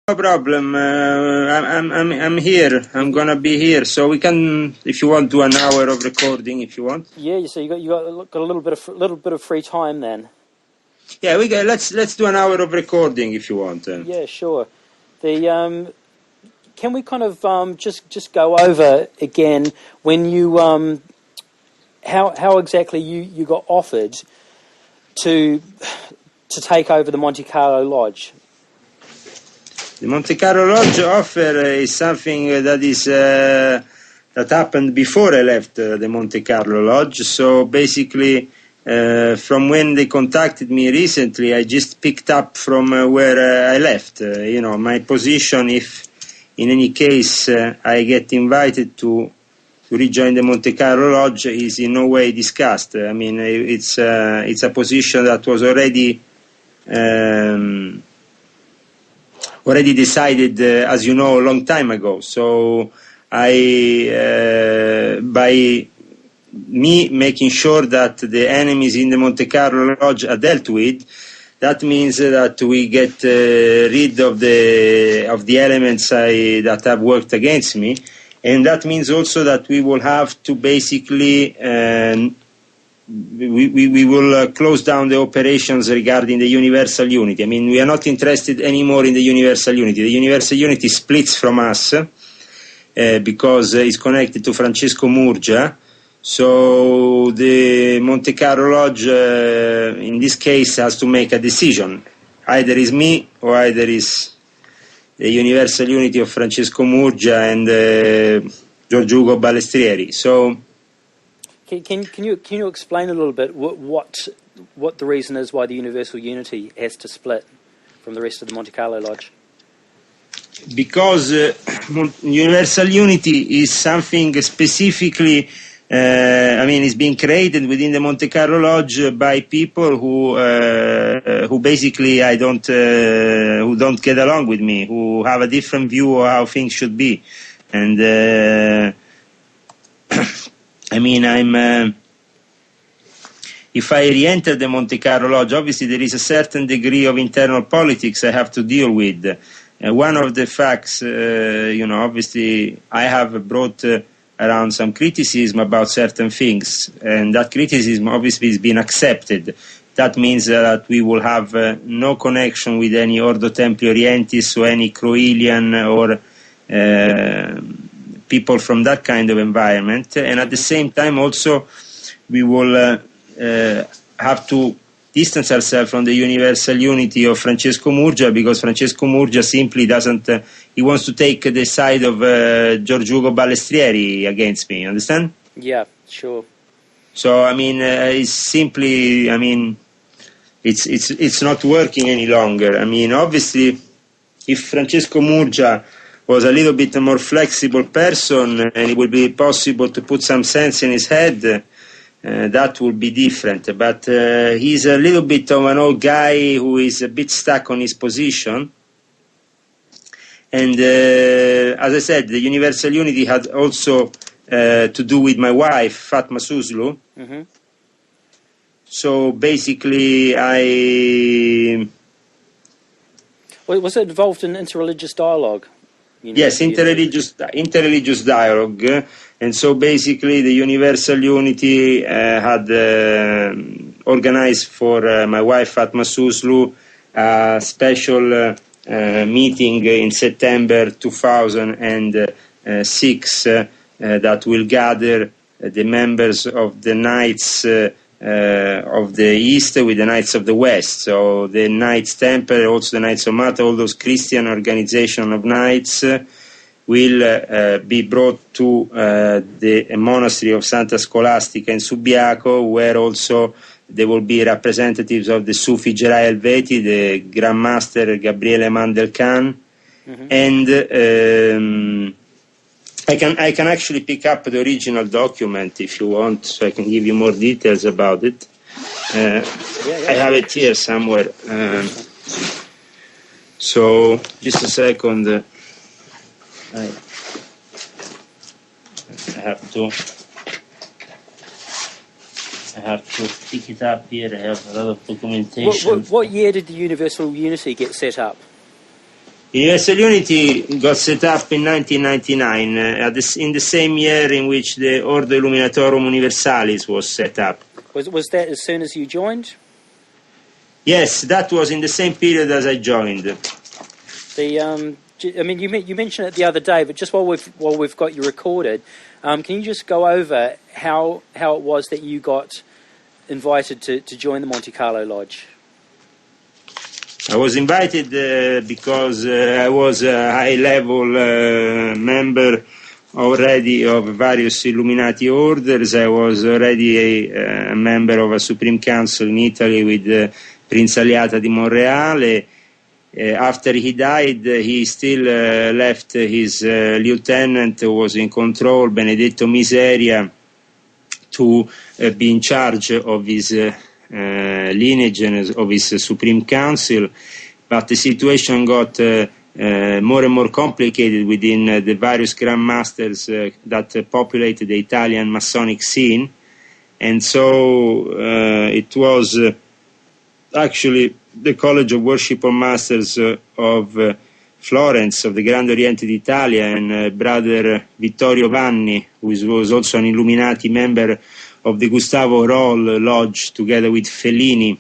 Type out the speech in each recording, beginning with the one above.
No problem. I'm here. I'm gonna be here, so we can, if you want, do an hour of recording if you want. Yeah, so you got a little bit of free time then. Yeah, we got. Let's do an hour of recording if you want. Yeah, sure. The can we kind of just go over again when you how exactly you got offered to take over the Monte Carlo Lodge? The Monte Carlo Lodge offer is something that happened before I left the Monte Carlo Lodge. So basically, from when they contacted me recently, I just picked up from where I left. My position, if in any case I get invited to rejoin the Monte Carlo Lodge, is in no way discussed. I mean, it's a position that was already decided, as you know, a long time ago. So by me making sure that the enemies in the Monte Carlo Lodge are dealt with, that means that we get rid of the elements that have worked against me, and that means also that we will have to basically we will close down the operations regarding the universal unity. I mean, we are not interested anymore in the universal unity. The universal unity splits from us because it's connected to Francesco Murgia. So the Monte Carlo Lodge, in this case, has to make a decision. Either is me or either is the universal unity of Francesco Murgia and Giorgio Ugo Balestrieri. So. Can you explain a little bit what the reason is why the universal unity has to split from the rest of the Monte Carlo Lodge? Because universal unity is something specifically, it's being created within the Monte Carlo Lodge by people who basically who don't get along with me, who have a different view of how things should be, and. If I re-enter the Monte Carlo Lodge, obviously there is a certain degree of internal politics I have to deal with. One of the facts, obviously I have brought around some criticism about certain things, and that criticism obviously has been accepted. That means that we will have no connection with any Ordo Templi Orientis or any Croilian or people from that kind of environment, and at the same time also we will have to distance ourselves from the universal unity of Francesco Murgia, because Francesco Murgia simply doesn't he wants to take the side of Giorgio Ugo Balestrieri against me, understand? Yeah, sure. So it's simply, it's not working any longer. Obviously if Francesco Murgia was a little bit more flexible person and it would be possible to put some sense in his head, that would be different. But he's a little bit of an old guy who is a bit stuck on his position. And as I said, the universal unity had also to do with my wife, Fatma Suslu. Mm-hmm. So basically was it involved in interreligious dialogue? Yes, interreligious dialogue, and so basically the universal unity had organized for my wife Fatma Suslu a special meeting in September 2006 that will gather the members of the Knights of the East with the Knights of the West. So the Knights Templar, also the Knights of Malta, all those Christian organization of Knights will be brought to the monastery of Santa Scholastica in Subiaco, where also there will be representatives of the Sufi Gerai Helveti, the Gran Master Gabriele Mandel Khan, mm-hmm. And I can actually pick up the original document if you want, so I can give you more details about it. I have it here somewhere. So just a second. I have to pick it up here. I have a lot of documentation. What year did the Universal Unity get set up? Universal Unity got set up in 1999, in the same year in which the ORDO Illuminatorum Universalis was set up. Was that as soon as you joined? Yes, that was in the same period as I joined. I mean, you mentioned it the other day, but just while we've got you recorded, can you just go over how it was that you got invited to join the Monte Carlo Lodge? I was invited because I was a high-level member already of various Illuminati orders. I was already a member of a Supreme Council in Italy with Prince Aliata di Monreale. After he died, he still left his lieutenant, who was in control, Benedetto Miseria, to be in charge of his lineage and of his Supreme Council. But the situation got more and more complicated within the various Gran Masters that populated the Italian Masonic scene. And so it was actually the College of Worship of Masters of Florence, of the Grande Oriente d'Italia, and Brother Vittorio Vanni, who was also an Illuminati member of the Gustavo Roll Lodge, together with Fellini.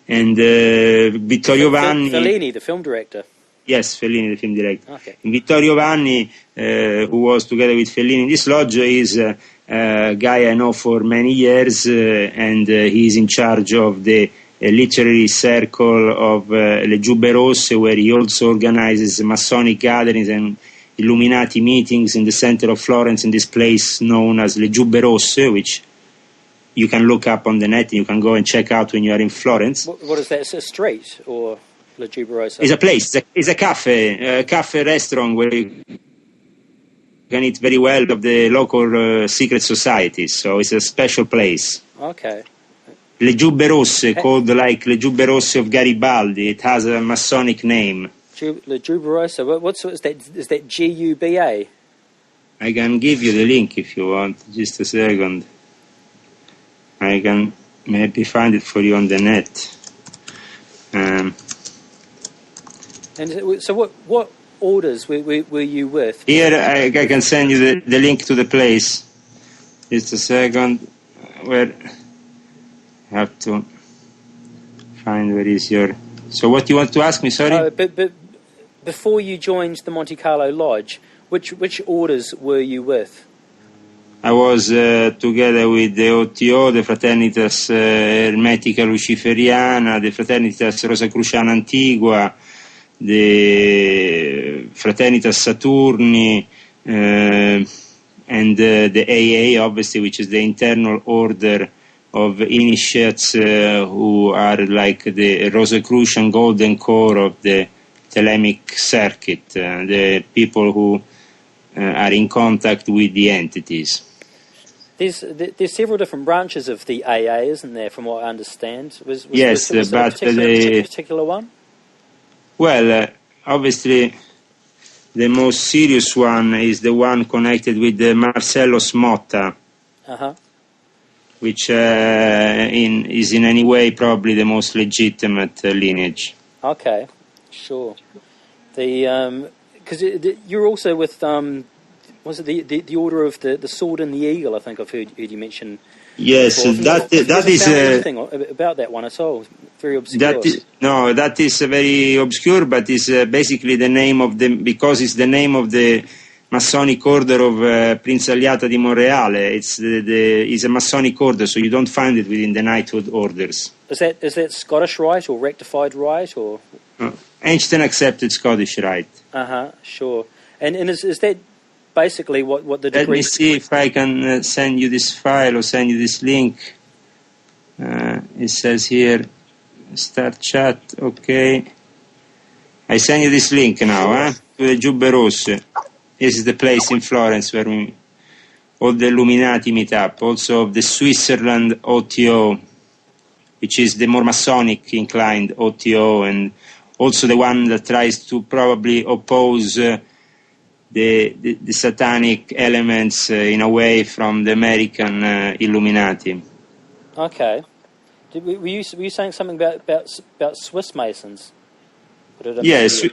And Vittorio Vanni... Fellini, the film director. Yes, Fellini, the film director. Okay. And Vittorio Vanni, who was together with Fellini in this lodge, is a guy I know for many years, and he is in charge of the literary circle of Le Giubbe Rosse, where he also organizes Masonic gatherings and Illuminati meetings in the center of Florence, in this place known as Le Giubbe Rosse, which you can look up on the net and you can go and check out when you are in Florence. What is that? It's a street, or La Giubbe Rosse? It's a place. It's a cafe restaurant where you can eat very well of the local secret societies. So it's a special place. Okay. Le Giubbe Rosse, called like Le Giubbe Rosse of Garibaldi. It has a Masonic name. Le Giubbe Rosse. What is that? Is that G-U-B-A? I can give you the link if you want. Just a second. I can maybe find it for you on the net. And so what orders were you with? Here I can send you the link to the place. Just a second. Where I have to find where is your... So what you want to ask me, sorry? But before you joined the Monte Carlo Lodge, which orders were you with? I was together with the OTO, the Fraternitas Hermetica Luciferiana, the Fraternitas Rosacruciana Antigua, the Fraternitas Saturni, and the AA, obviously, which is the internal order of initiates who are like the Rosicrucian Golden Core of the Thelemic Circuit, the people who are in contact with the entities. There's several different branches of the AA, isn't there, from what I understand? Was Yes, there but a particular one? Well, obviously, the most serious one is the one connected with Marcello Smotta, which is in any way probably the most legitimate lineage. Okay, sure. Because you're also with was it the Order of the Sword and the Eagle? I think I've heard you mention. Yes, that is anything about that one at all. Very obscure. That is very obscure, but is basically the name of because it's the name of the Masonic order of Prince Aliata di Monreale. It's a Masonic order, so you don't find it within the knighthood orders. Is that Scottish Rite or rectified Rite or? Ancient and accepted Scottish Rite. Sure. And is that basically what the degree... Let me see if I can send you this file or send you this link. It says here, start chat, okay. I send you this link now, to the Giubbe Rosse. This is the place in Florence where all the Illuminati meet up. Also the Switzerland OTO, which is the more Masonic inclined OTO, and also the one that tries to probably oppose the satanic elements in a way from the American Illuminati. Okay. Were you saying something about Swiss Masons? Yes,